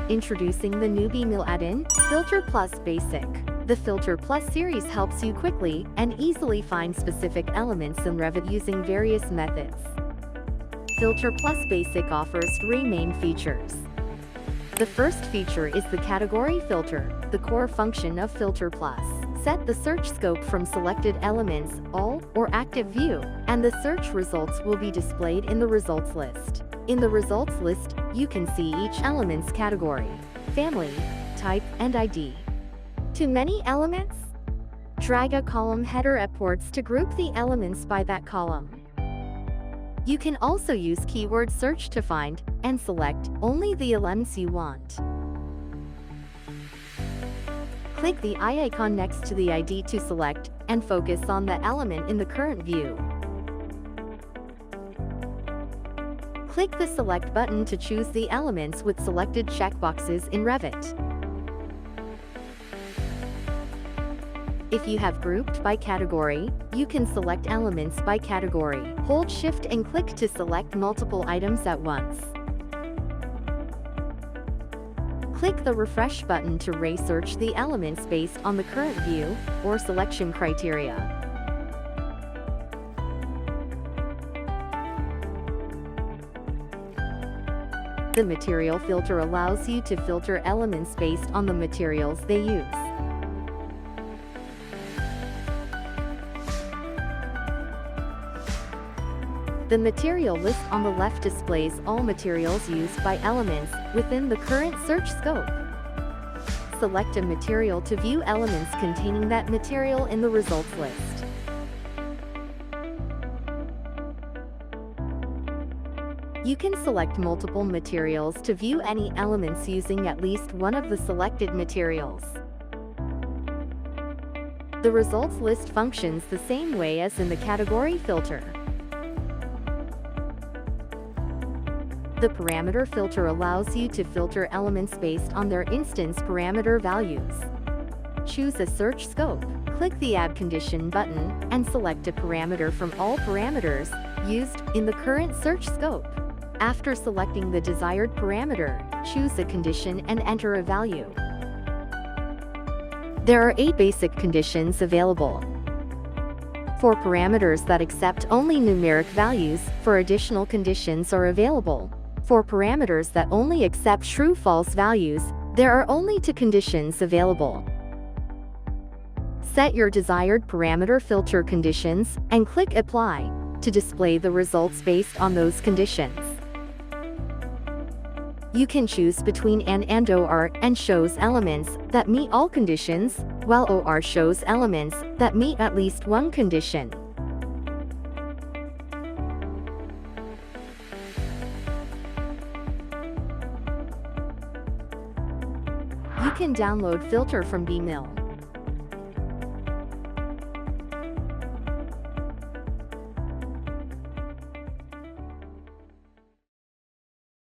Introducing the new BMill add-in, Filter Plus Basic. The Filter Plus series helps you quickly and easily find specific elements in Revit using various methods. Filter Plus Basic offers three main features. The first feature is the category filter, the core function of Filter Plus. Set the search scope from selected elements, all, or active view, and the search results will be displayed in the results list. In the results list, you can see each element's category, family, type, and ID. Too many elements? Drag a column header upwards to group the elements by that column. You can also use keyword search to find and select only the elements you want. Click the eye icon next to the ID to select and focus on the element in the current view. Click the Select button to choose the elements with selected checkboxes in Revit. If you have grouped by category, you can select elements by category. Hold Shift and click to select multiple items at once. Click the Refresh button to research the elements based on the current view or selection criteria. The Material filter allows you to filter elements based on the materials they use. The material list on the left displays all materials used by elements within the current search scope. Select a material to view elements containing that material in the results list. You can select multiple materials to view any elements using at least one of the selected materials. The results list functions the same way as in the category filter. The parameter filter allows you to filter elements based on their instance parameter values. Choose a search scope, click the Add Condition button, and select a parameter from all parameters used in the current search scope. After selecting the desired parameter, choose a condition and enter a value. There are 8 basic conditions available. For parameters that accept only numeric values, for additional conditions are available. For parameters that only accept true-false values, there are only 2 conditions available. Set your desired parameter filter conditions and click Apply to display the results based on those conditions. You can choose between AND and OR and shows elements that meet all conditions, while OR shows elements that meet at least one condition. You can download Filter from BMill.